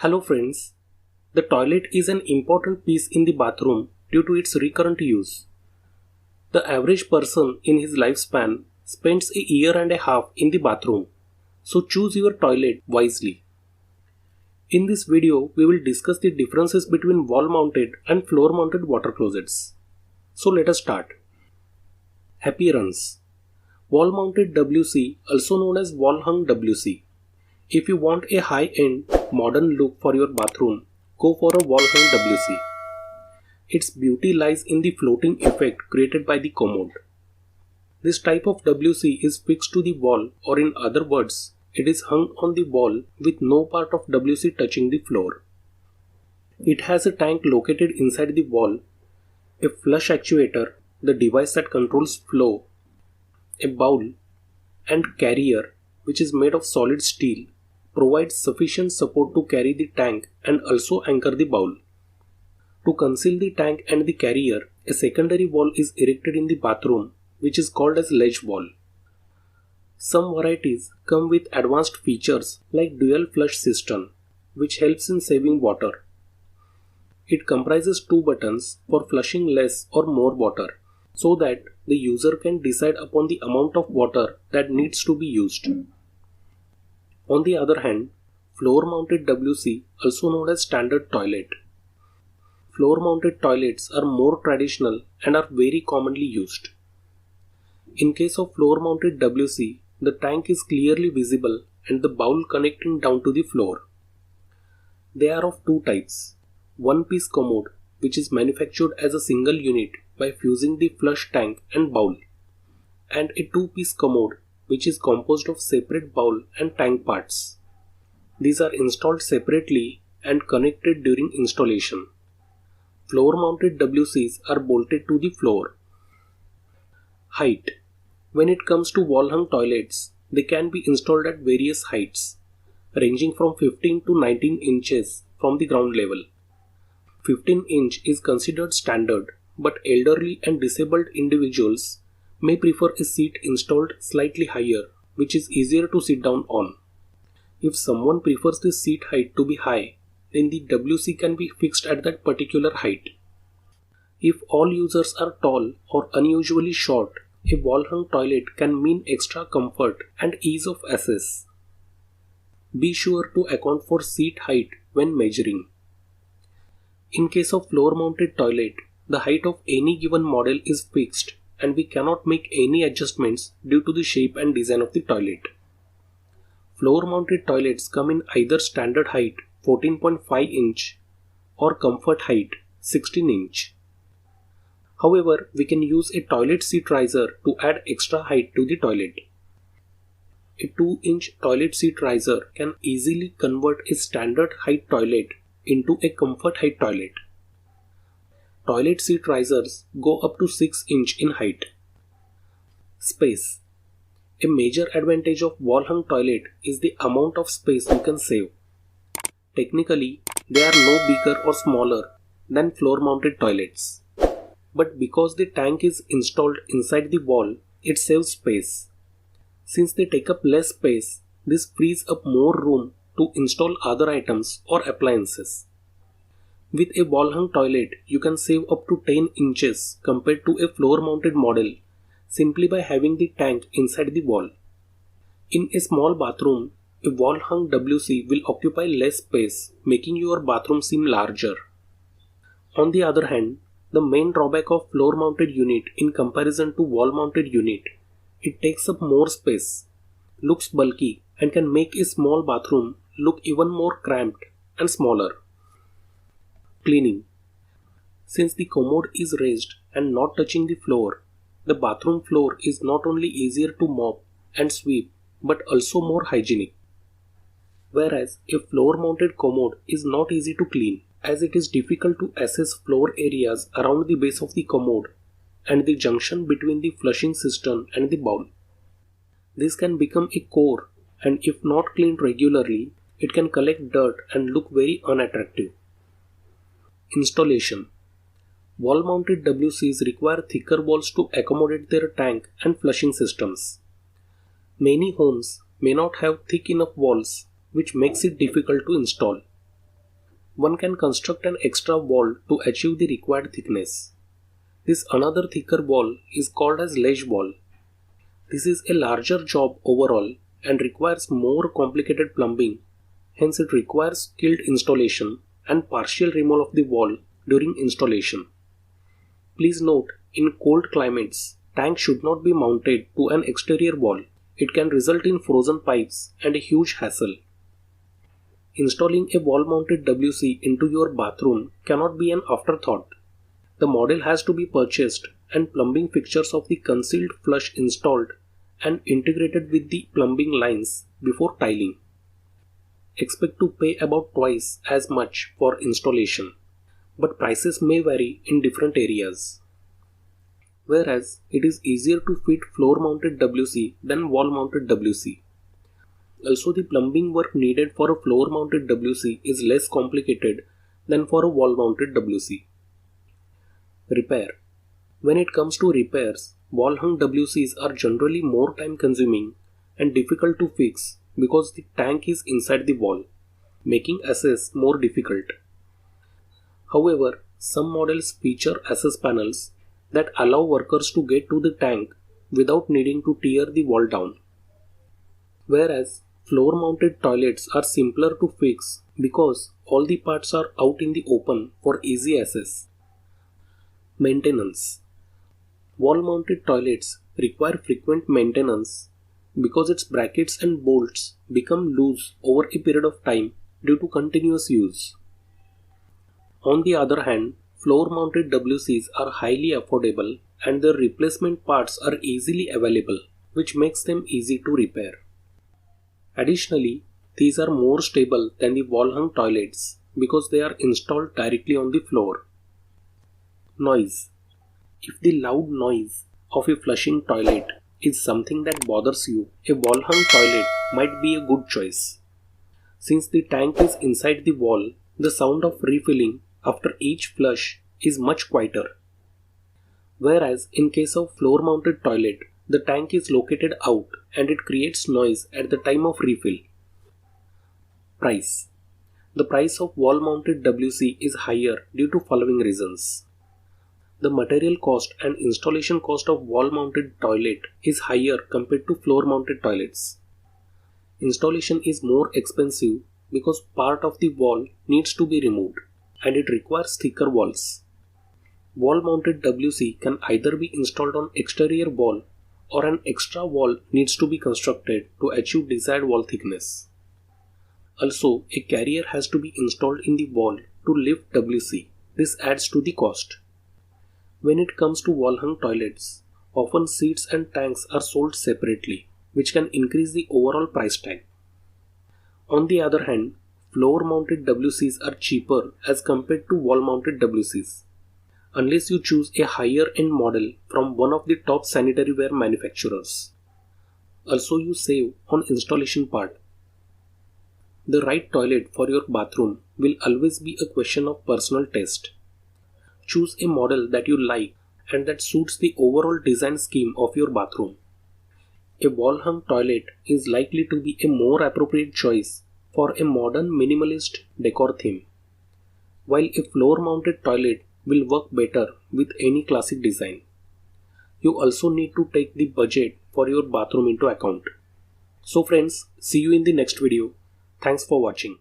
Hello friends, the toilet is an important piece in the bathroom due to its recurrent use. The average person in his lifespan spends a year and a half in the bathroom, so choose your toilet wisely. In this video, we will discuss the differences between wall-mounted and floor-mounted water closets. So let us start. Appearance. Wall-mounted WC, also known as wall-hung WC. If you want a high-end, modern look for your bathroom, go for a wall-hung WC. Its beauty lies in the floating effect created by the commode. This type of WC is fixed to the wall, or in other words, it is hung on the wall with no part of WC touching the floor. It has a tank located inside the wall, a flush actuator, the device that controls flow, a bowl, and carrier, which is made of solid steel, provides sufficient support to carry the tank and also anchor the bowl. To conceal the tank and the carrier, a secondary wall is erected in the bathroom, which is called as ledge wall. Some varieties come with advanced features like dual flush system, which helps in saving water. It comprises two buttons for flushing less or more water, so that the user can decide upon the amount of water that needs to be used. On the other hand, floor-mounted WC, also known as standard toilet. Floor-mounted toilets are more traditional and are very commonly used. In case of floor-mounted WC, the tank is clearly visible and the bowl connecting down to the floor. They are of two types. One-piece commode, which is manufactured as a single unit by fusing the flush tank and bowl, and a two-piece commode, which is composed of separate bowl and tank parts. These are installed separately and connected during installation. Floor-mounted WCs are bolted to the floor. Height. When it comes to wall-hung toilets, they can be installed at various heights, ranging from 15 to 19 inches from the ground level. 15 inch is considered standard, but elderly and disabled individuals may prefer a seat installed slightly higher, which is easier to sit down on. If someone prefers the seat height to be high, then the WC can be fixed at that particular height. If all users are tall or unusually short, a wall-hung toilet can mean extra comfort and ease of access. Be sure to account for seat height when measuring. In case of floor-mounted toilet, the height of any given model is fixed and we cannot make any adjustments due to the shape and design of the toilet. Floor-mounted toilets come in either standard height 14.5 inch or comfort height 16 inch. However, we can use a toilet seat riser to add extra height to the toilet. A 2-inch toilet seat riser can easily convert a standard height toilet into a comfort height toilet. Toilet seat risers go up to 6 inch in height. Space. A major advantage of wall-hung toilet is the amount of space you can save. Technically, they are no bigger or smaller than floor-mounted toilets. But because the tank is installed inside the wall, it saves space. Since they take up less space, this frees up more room to install other items or appliances. With a wall-hung toilet, you can save up to 10 inches compared to a floor-mounted model simply by having the tank inside the wall. In a small bathroom, a wall-hung WC will occupy less space, making your bathroom seem larger. On the other hand, the main drawback of floor-mounted unit in comparison to wall-mounted unit, it takes up more space, looks bulky, and can make a small bathroom look even more cramped and smaller. Cleaning. Since the commode is raised and not touching the floor, the bathroom floor is not only easier to mop and sweep but also more hygienic. Whereas a floor-mounted commode is not easy to clean, as it is difficult to assess floor areas around the base of the commode and the junction between the flushing system and the bowl. This can become a core, and if not cleaned regularly, it can collect dirt and look very unattractive. Installation. Wall-mounted WCs require thicker walls to accommodate their tank and flushing systems. Many homes may not have thick enough walls, which makes it difficult to install. one can construct an extra wall to achieve the required thickness. This another thicker wall is called as ledge wall. This is a larger job overall and requires more complicated plumbing, hence it requires skilled installation and partial removal of the wall during installation. Please note, in cold climates, tank should not be mounted to an exterior wall. It can result in frozen pipes and a huge hassle. Installing a wall-mounted WC into your bathroom cannot be an afterthought. The model has to be purchased and plumbing fixtures of the concealed flush installed and integrated with the plumbing lines before tiling. Expect to pay about twice as much for installation, but prices may vary in different areas. Whereas it is easier to fit floor-mounted WC than wall-mounted WC. Also, the plumbing work needed for a floor-mounted WC is less complicated than for a wall-mounted WC. Repair. When it comes to repairs, wall-hung WCs are generally more time-consuming and difficult to fix because the tank is inside the wall, making access more difficult. However, some models feature access panels that allow workers to get to the tank without needing to tear the wall down. Whereas floor-mounted toilets are simpler to fix because all the parts are out in the open for easy access. Maintenance. Wall-mounted toilets require frequent maintenance because its brackets and bolts become loose over a period of time due to continuous use. On the other hand, floor-mounted WCs are highly affordable and their replacement parts are easily available, which makes them easy to repair. Additionally, these are more stable than the wall-hung toilets because they are installed directly on the floor. Noise. If the loud noise of a flushing toilet is something that bothers you, a wall-hung toilet might be a good choice. Since the tank is inside the wall, the sound of refilling after each flush is much quieter. Whereas in case of floor-mounted toilet, the tank is located out and it creates noise at the time of refill. Price. The price of wall-mounted WC is higher due to following reasons. The material cost and installation cost of wall-mounted toilet is higher compared to floor-mounted toilets. Installation is more expensive because part of the wall needs to be removed and it requires thicker walls. Wall-mounted WC can either be installed on exterior wall or an extra wall needs to be constructed to achieve desired wall thickness. Also, a carrier has to be installed in the wall to lift WC. This adds to the cost. When it comes to wall-hung toilets, often seats and tanks are sold separately, which can increase the overall price tag. On the other hand, floor-mounted WCs are cheaper as compared to wall-mounted WCs, unless you choose a higher-end model from one of the top sanitary ware manufacturers. Also, you save on installation part. The right toilet for your bathroom will always be a question of personal taste. Choose a model that you like and that suits the overall design scheme of your bathroom. A wall-hung toilet is likely to be a more appropriate choice for a modern minimalist decor theme, while a floor-mounted toilet will work better with any classic design. You also need to take the budget for your bathroom into account. So friends, see you in the next video. Thanks for watching.